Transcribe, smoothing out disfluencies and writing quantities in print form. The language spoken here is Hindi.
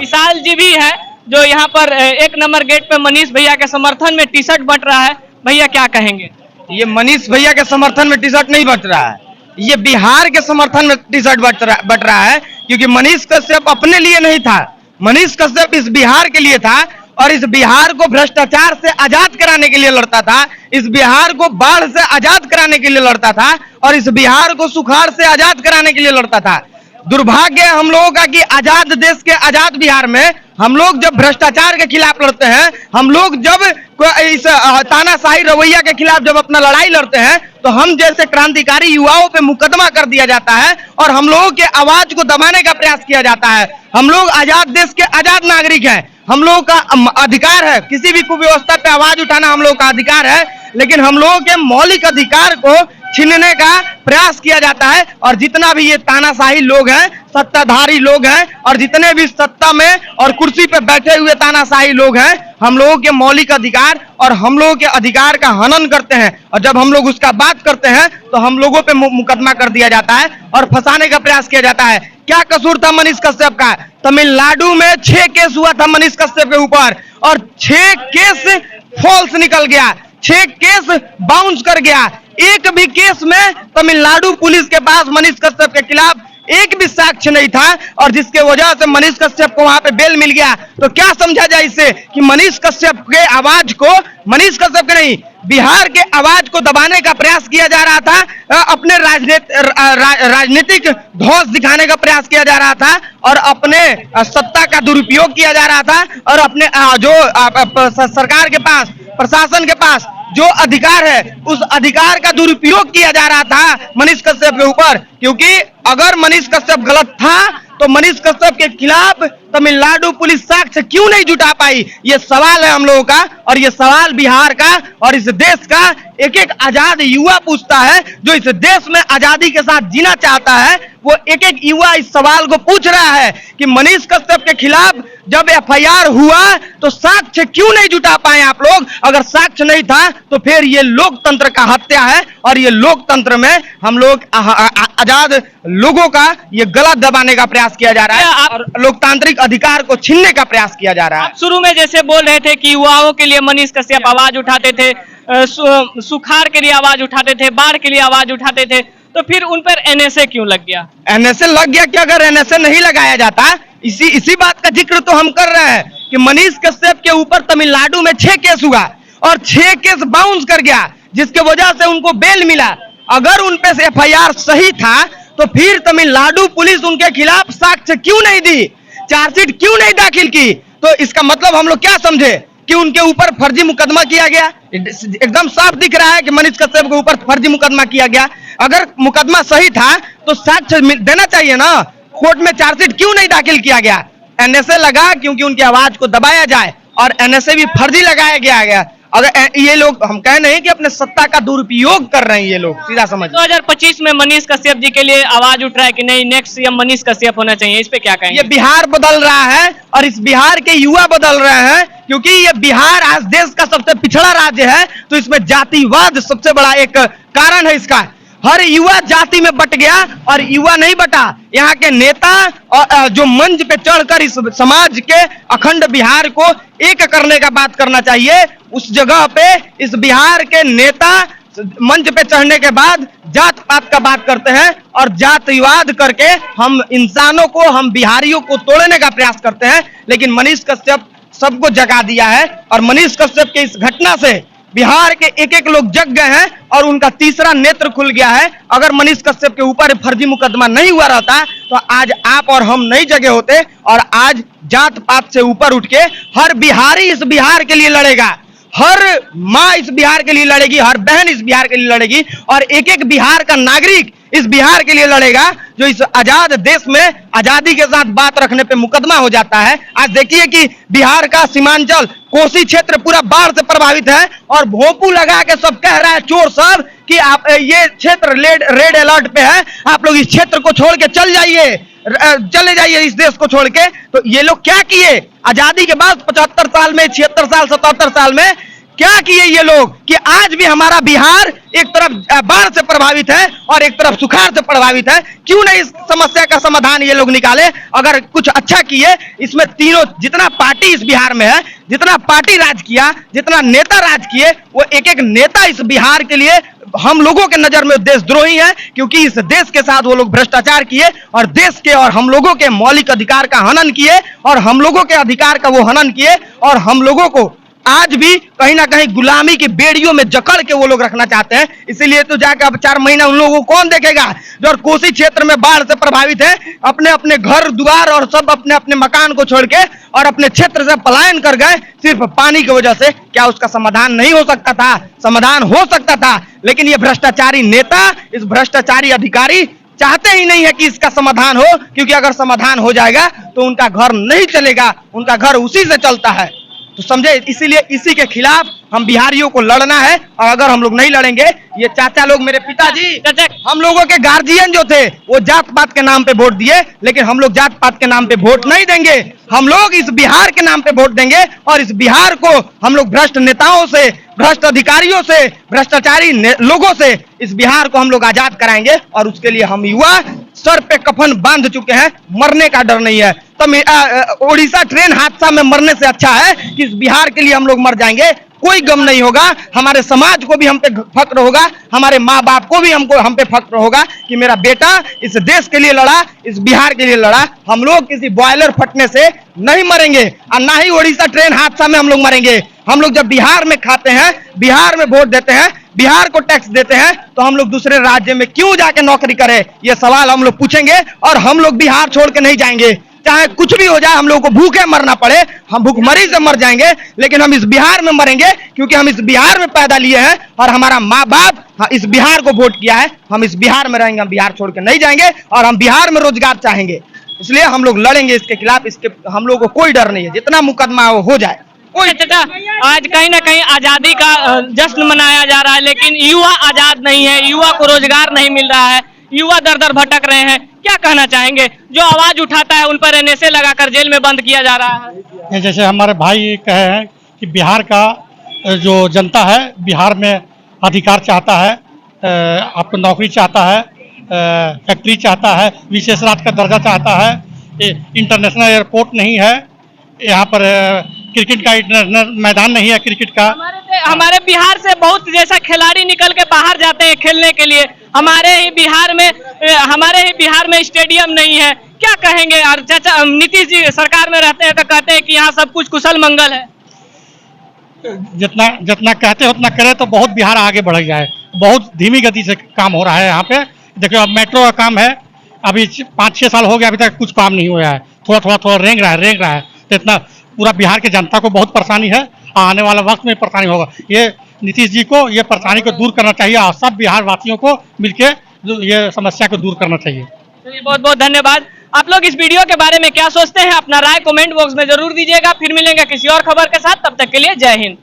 विशाल जी भी है जो यहाँ पर 1 नंबर गेट पे मनीष भैया के समर्थन में टी शर्ट बंट रहा है। भैया क्या कहेंगे? ये मनीष भैया के समर्थन में टी शर्ट नहीं बट रहा है, ये बिहार के समर्थन में टी शर्ट बट रहा है, क्योंकि मनीष कश्यप अपने लिए नहीं था, मनीष कश्यप इस बिहार के लिए था और इस बिहार को भ्रष्टाचार से आजाद कराने के लिए लड़ता था, इस बिहार को बाढ़ से आजाद कराने के लिए लड़ता था और इस बिहार को सुखाड़ से आजाद कराने के लिए लड़ता था। दुर्भाग्य है हम लोगों का कि आजाद देश के आजाद बिहार में हम लोग जब भ्रष्टाचार के खिलाफ लड़ते हैं, हम लोग जब इस तानाशाही रवैया के खिलाफ जब अपना लड़ाई लड़ते हैं, तो हम जैसे क्रांतिकारी युवाओं पे मुकदमा कर दिया जाता है और हम लोगों के आवाज को दबाने का प्रयास किया जाता है। हम लोग आजाद देश के आजाद नागरिक हैं, हम लोगों का अधिकार है, किसी भी कुव्यवस्था पे आवाज उठाना हम लोगों का अधिकार है, लेकिन हम लोगों के मौलिक अधिकार को छीनने का प्रयास किया जाता है। और जितना भी ये तानाशाही लोग हैं, सत्ताधारी लोग हैं और जितने भी सत्ता में और कुर्सी पे बैठे हुए तानाशाही लोग हैं, हम लोगों के मौलिक अधिकार और हम लोगों के अधिकार का हनन करते हैं और जब हम लोग उसका बात करते हैं तो हम लोगों पे मुकदमा कर दिया जाता है और फंसाने का प्रयास किया जाता है। क्या कसूर था मनीष कश्यप का? तमिलनाडु में 6 केस हुआ था मनीष कश्यप के ऊपर और 6 केस फॉल्स निकल गया, 6 केस बाउंस कर गया। एक भी केस में तमिलनाडु पुलिस के पास मनीष कश्यप के खिलाफ एक भी साक्ष्य नहीं था और जिसके वजह से मनीष कश्यप को वहां पे बेल मिल गया। तो क्या समझा जाए इससे कि मनीष कश्यप के आवाज को, मनीष कश्यप के नहीं, बिहार के आवाज को दबाने का प्रयास किया जा रहा था, अपने राजनीतिक धौंस दिखाने का प्रयास किया जा रहा था और अपने सत्ता का दुरुपयोग किया जा रहा था और अपने जो सरकार के पास, प्रशासन के पास जो अधिकार है उस अधिकार का दुरुपयोग किया जा रहा था मनीष कश्यप के ऊपर। क्योंकि अगर मनीष कश्यप गलत था तो मनीष कश्यप के खिलाफ तमिलनाडु पुलिस साक्ष्य क्यों नहीं जुटा पाई? ये सवाल है हम लोगों का और ये सवाल बिहार का और इस देश का एक एक आजाद युवा पूछता है जो इस देश में आजादी के साथ जीना चाहता है। वो एक एक युवा इस सवाल को पूछ रहा है कि मनीष कश्यप के खिलाफ जब एफआईआर हुआ तो साक्ष्य क्यों नहीं जुटा पाए आप लोग? अगर साक्ष्य नहीं था तो फिर ये लोकतंत्र का हत्या है और ये लोकतंत्र में हम लोग आजाद लोगों का ये गलत दबाने का प्रयास किया जा रहा है और लोकतांत्रिक अधिकार को छीनने का प्रयास किया जा रहा है। शुरू में जैसे बोल रहे थे कि युवाओं के लिए मनीष कश्यप आवाज उठाते थे, सुखाड़ के लिए आवाज उठाते थे, बाढ़ के लिए आवाज उठाते थे, तो फिर उन पर एनएसए क्यों लग गया? एनएसए लग गया कि अगर एनएसए नहीं लगाया जाता, इसी बात का जिक्र तो हम कर रहे हैं कि मनीष कश्यप के ऊपर तमिलनाडु में 6 केस हुआ और 6 केस बाउंस कर गया, जिसके वजह से उनको बेल मिला। अगर उन पे एफआईआर सही था तो फिर तमिलनाडु पुलिस उनके खिलाफ साक्ष्य क्यों नहीं दी, चार्जशीट क्यों नहीं दाखिल की? तो इसका मतलब हम लोग क्या समझे कि उनके ऊपर फर्जी मुकदमा किया गया? एकदम साफ दिख रहा है कि मनीष कश्यप के ऊपर फर्जी मुकदमा किया गया। अगर मुकदमा सही था तो साक्ष्य देना चाहिए ना, कोर्ट में चार्जशीट क्यों नहीं दाखिल किया गया? एनएसए लगा क्योंकि उनकी आवाज को दबाया जाए और एनएसए भी फर्जी लगाया गया। अगर ये लोग, हम कह नहीं कि अपने सत्ता का दुरुपयोग कर रहे हैं ये लोग, सीधा समझ। 2025 में मनीष कश्यप जी के लिए आवाज उठ रहा है कि नहीं नेक्स्ट सीएम मनीष कश्यप होना चाहिए, इस पे क्या कहेंगे? ये बिहार बदल रहा है और इस बिहार के युवा बदल रहे हैं, क्योंकि ये बिहार आज देश का सबसे पिछड़ा राज्य है तो इसमें जातिवाद सबसे बड़ा एक कारण है इसका। हर युवा जाति में बट गया और युवा नहीं बटा। यहाँ के नेता और जो मंच पे चढ़कर इस समाज के अखंड बिहार को एक करने का बात करना चाहिए, उस जगह पे इस बिहार के नेता मंच पे चढ़ने के बाद जात पात का बात करते हैं और जातिवाद करके हम इंसानों को, हम बिहारियों को तोड़ने का प्रयास करते हैं। लेकिन मनीष कश्यप सबको जगा दिया है और मनीष कश्यप के इस घटना से बिहार के एक एक लोग जग गए हैं और उनका तीसरा नेत्र खुल गया है। अगर मनीष कश्यप के ऊपर फर्जी मुकदमा नहीं हुआ रहता तो आज आप और हम नहीं जगे होते और आज जात पात से ऊपर उठ के हर बिहारी इस बिहार के लिए लड़ेगा, हर माँ इस बिहार के लिए लड़ेगी, हर बहन इस बिहार के लिए लड़ेगी और एक एक बिहार का नागरिक इस बिहार के लिए लड़ेगा जो इस आजाद देश में आजादी के साथ बात रखने पे मुकदमा हो जाता है। आज देखिए कि बिहार का सीमांचल कोसी क्षेत्र पूरा बाढ़ से प्रभावित है और भोंपू लगा के सब कह रहा है चोर सब कि आप ये क्षेत्र रेड अलर्ट पे है, आप लोग इस क्षेत्र को छोड़ के चले जाइए इस देश को छोड़ के। तो ये लोग क्या किए? आजादी के बाद 75 साल में, 76 साल, 77 साल में क्या किए ये लोग कि आज भी हमारा बिहार एक तरफ बाढ़ से प्रभावित है और एक तरफ सुखाड़ से प्रभावित है। क्यों नहीं इस समस्या का समाधान ये लोग निकाले? अगर कुछ अच्छा किए, इसमें तीनों जितना पार्टी इस बिहार में है, जितना पार्टी राज किया, जितना नेता राज किए, वो एक एक नेता इस बिहार के लिए हम लोगों के नजर में देशद्रोही है, क्योंकि इस देश के साथ वो लोग भ्रष्टाचार किए और देश के और हम लोगों के मौलिक अधिकार का हनन किए और हम लोगों के अधिकार का वो हनन किए और हम लोगों को आज भी कहीं ना कहीं गुलामी की बेड़ियों में जकड़ के वो लोग रखना चाहते हैं। इसीलिए तो जाकर अब 4 महीना उन लोगों को कौन देखेगा जो कोसी क्षेत्र में बाढ़ से प्रभावित है, अपने अपने घर द्वार और सब अपने अपने मकान को छोड़ के और अपने क्षेत्र से पलायन कर गए सिर्फ पानी की वजह से। क्या उसका समाधान नहीं हो सकता था? समाधान हो सकता था, लेकिन ये भ्रष्टाचारी नेता, इस भ्रष्टाचारी अधिकारी चाहते ही नहीं है कि इसका समाधान हो, क्योंकि अगर समाधान हो जाएगा तो उनका घर नहीं चलेगा, उनका घर उसी से चलता है। तो समझे, इसीलिए इसी के खिलाफ हम बिहारियों को लड़ना है। और अगर हम लोग नहीं लड़ेंगे, ये चाचा लोग, मेरे पिताजी, हम लोगों के गार्जियन जो थे वो जात पात के नाम पे वोट दिए, लेकिन हम लोग जात पात के नाम पे वोट नहीं देंगे। हम लोग इस बिहार के नाम पे वोट देंगे और इस बिहार को हम लोग भ्रष्ट नेताओं से, भ्रष्ट अधिकारियों से, भ्रष्टाचारी लोगों से इस बिहार को हम लोग आजाद कराएंगे। और उसके लिए हम युवा सर पे कफन बांध चुके हैं, मरने का डर नहीं है। तो ओडिशा ट्रेन हादसा में मरने से अच्छा है कि इस बिहार के लिए हम लोग मर जाएंगे, कोई गम नहीं होगा। हमारे समाज को भी हम पे फक्र होगा, हमारे माँ बाप को भी हम पे फक्र होगा कि मेरा बेटा इस देश के लिए लड़ा, इस बिहार के लिए लड़ा। हम लोग किसी बॉयलर फटने से नहीं मरेंगे और ना ही ओडिशा ट्रेन हादसा में हम लोग मरेंगे। हम लोग जब बिहार में खाते हैं, बिहार में वोट देते हैं, बिहार को टैक्स देते हैं, तो हम लोग दूसरे राज्य में क्यों जाके नौकरी करें? ये सवाल हम लोग पूछेंगे और हम लोग बिहार छोड़ के नहीं जाएंगे। चाहे कुछ भी हो जाए, हम लोगों को भूखे मरना पड़े, हम भूखमरी से मर जाएंगे, लेकिन हम इस बिहार में मरेंगे, क्योंकि हम इस बिहार में पैदा लिए हैं और हमारा माँ बाप इस बिहार को वोट किया है। हम इस बिहार में रहेंगे, हम बिहार छोड़ के नहीं जाएंगे और हम बिहार में रोजगार चाहेंगे। इसलिए हम लोग लड़ेंगे इसके खिलाफ। इसके हम लोगों को कोई डर नहीं है, जितना मुकदमा हो जाए। चाचा, आज कहीं ना कहीं आजादी का जश्न मनाया जा रहा है, लेकिन युवा आजाद नहीं है, युवा को रोजगार नहीं मिल रहा है, युवा दर दर भटक रहे हैं। क्या कहना चाहेंगे? जो आवाज उठाता है उन पर एनएसए लगाकर जेल में बंद किया जा रहा है। जैसे हमारे भाई कहे हैं कि बिहार का जो जनता है, बिहार में अधिकार चाहता है, आपको नौकरी चाहता है, फैक्ट्री चाहता है, विशेष राज्य का दर्जा चाहता है, इंटरनेशनल एयरपोर्ट नहीं है, यहाँ पर क्रिकेट का इंटरनेशनल मैदान नहीं है क्रिकेट का। हमारे बिहार से बहुत जैसा खिलाड़ी निकल के बाहर जाते हैं खेलने के लिए, हमारे ही बिहार में स्टेडियम नहीं है। क्या कहेंगे? और चाचा, नीतीश जी सरकार में रहते हैं तो कहते हैं कि यहाँ सब कुछ कुशल मंगल है। जितना कहते हैं उतना करे तो बहुत बिहार आगे बढ़ गया है। बहुत धीमी गति से काम हो रहा है यहाँ पे। देखो, अब मेट्रो का काम है, अभी 5-6 साल हो गया, अभी तक कुछ काम नहीं हुआ है। थोड़ा रेंग रहा है। तो इतना पूरा बिहार की जनता को बहुत परेशानी है, आने वाला वक्त में परेशानी होगा। ये नीतीश जी को ये परेशानी को दूर करना चाहिए और सब बिहार वासियों को मिलके ये समस्या को दूर करना चाहिए। बहुत बहुत धन्यवाद। आप लोग इस वीडियो के बारे में क्या सोचते हैं? अपना राय कमेंट बॉक्स में जरूर दीजिएगा। फिर मिलेंगे किसी और खबर के साथ, तब तक के लिए जय हिंद।